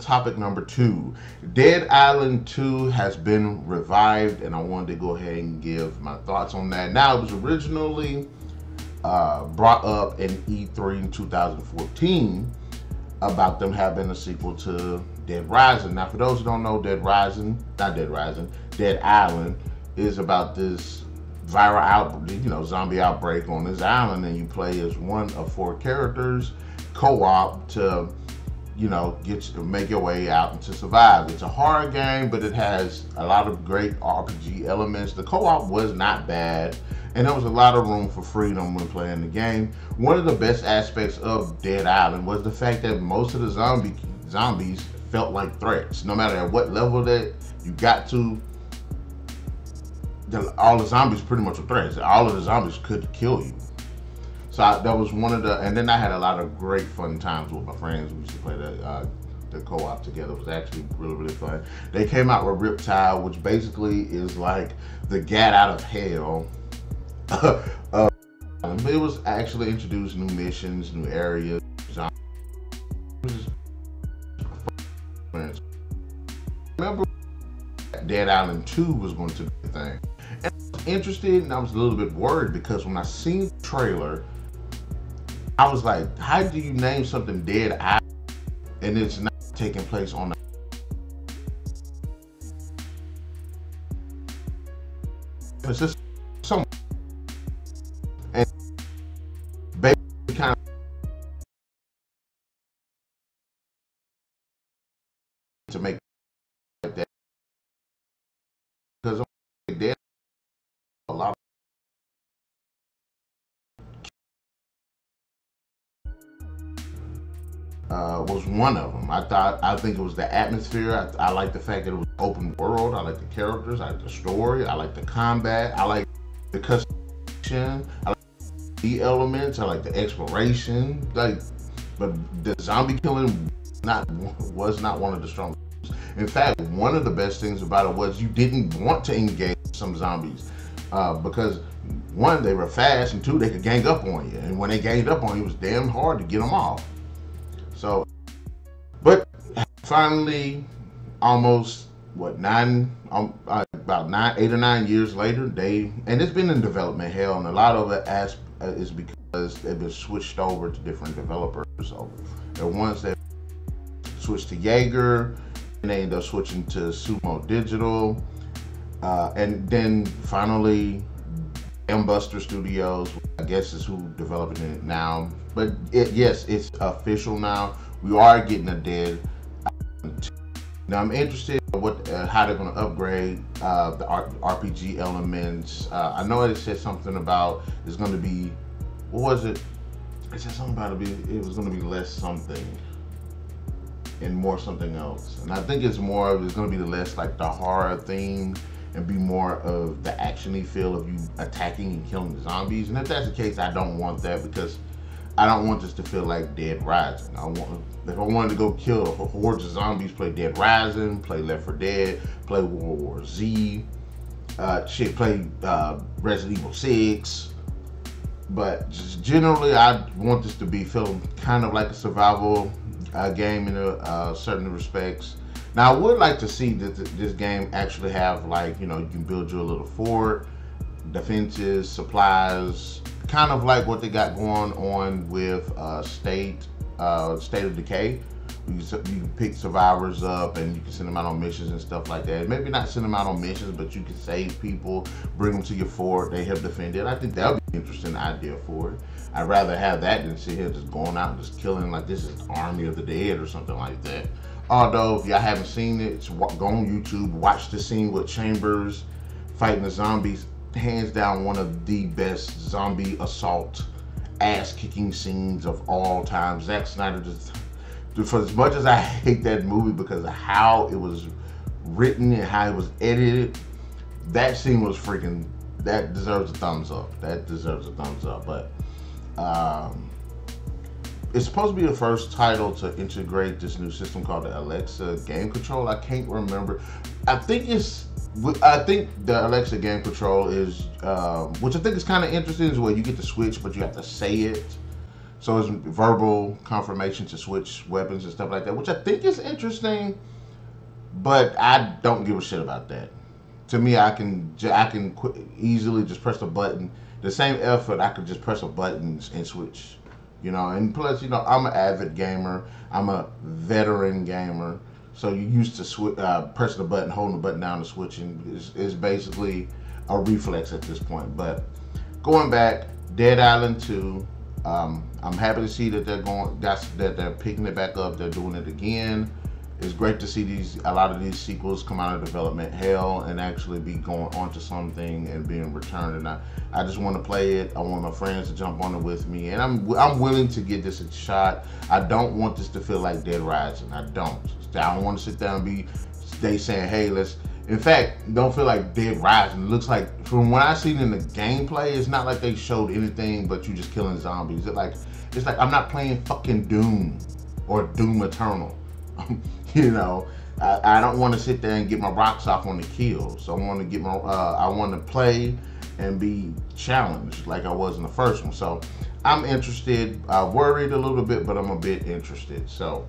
Topic number 2. Dead Island 2 has been revived, and I wanted to go ahead and give my thoughts on that. Now, it was originally brought up in E3 in 2014 about them having a sequel to Dead Rising. Now, for those who don't know, Dead Island is about this viral outbreak, zombie outbreak on this island, and you play as one of 4 characters, co-op to make your way out and to survive. It's a horror game, but it has a lot of great RPG elements. The co-op was not bad, and there was a lot of room for freedom when playing the game. One of the best aspects of Dead Island was the fact that most of the zombies felt like threats. No matter at what level that you got to, all the zombies pretty much were threats. All of the zombies could kill you. So that was one of the, and then I had a lot of great fun times with my friends. We used to play the co-op together. It was actually really, really fun. They came out with Riptide, which basically is like the Gat out of hell. It was actually introduced new missions, new areas. Remember Dead Island 2 was going to be a thing. And I was interested, and I was a little bit worried because when I seen the trailer, I was like, how do you name something Dead Island and it's not taking place on it's just some and basically kind of to make that because Dead a lot was one of them. I think it was the atmosphere. I like the fact that it was open world. I like the characters. I like the story. I like the combat. I like the customization. I like the elements. I like the exploration. But the zombie killing was not one of the strongest. In fact, one of the best things about it was you didn't want to engage some zombies because 1, they were fast, and 2, they could gang up on you. And when they ganged up on you, it was damn hard to get them off. So, but finally, almost about 8 or 9 years later, and it's been in development hell, and a lot of it is because they've been switched over to different developers. So, there are ones that switched to Jaeger, and they ended up switching to Sumo Digital, and then finally, Dambuster Studios, I guess, is who developing it now. But yes, it's official now. We are getting a Dead Island 2. Now I'm interested in how they're going to upgrade the RPG elements. I know it said something about it's going to be, what was it? It said something about it was going to be less something and more something else. And I think it's going to be less like the horror theme and be more of the actiony feel of you attacking and killing the zombies. And if that's the case, I don't want that because I don't want this to feel like Dead Rising. If I wanted to go kill a horde of zombies, play Dead Rising, play Left 4 Dead, play World War Z, play Resident Evil 6. But just generally, I want this to be feeling kind of like a survival game in certain respects. Now, I would like to see that this game actually have, like, you can build you a little fort, defenses, supplies, kind of like what they got going on with State of Decay. You can pick survivors up and you can send them out on missions and stuff like that. Maybe not send them out on missions, but you can save people, bring them to your fort, they help defend it. I think that would be an interesting idea for it. I'd rather have that than sit here just going out and just killing like this is Army of the Dead or something like that. Although, if y'all haven't seen it, go on YouTube, watch the scene with Chambers fighting the zombies. Hands down, one of the best zombie assault, ass-kicking scenes of all time. Zack Snyder just, for as much as I hate that movie because of how it was written and how it was edited, that scene was freaking, that deserves a thumbs up. That deserves a thumbs up. But it's supposed to be the first title to integrate this new system called the Alexa Game Control. I can't remember. I think the Alexa Game Control is, which I think is kind of interesting, is where you get to switch, but you have to say it. So it's verbal confirmation to switch weapons and stuff like that, which I think is interesting. But I don't give a shit about that. To me, easily just press a button. The same effort, I could just press a button and switch. And plus, I'm an avid gamer. I'm a veteran gamer. So you used to pressing the button, holding the button down, and switching is basically a reflex at this point. But going back, Dead Island 2. I'm happy to see that they're picking it back up. They're doing it again. It's great to see a lot of these sequels come out of development hell and actually be going on to something and being returned. And I just want to play it. I want my friends to jump on it with me, and I'm willing to give this a shot. I don't want this to feel like Dead Rising. I don't want to sit down and be saying, hey, let's. In fact, don't feel like Dead Rising. It looks like, from what I've seen in the gameplay, it's not like they showed anything but you just killing zombies. It's like I'm not playing fucking Doom or Doom Eternal. I don't want to sit there and get my rocks off on the kills. I want to play and be challenged like I was in the first one. So I'm interested, worried a little bit, but I'm a bit interested. So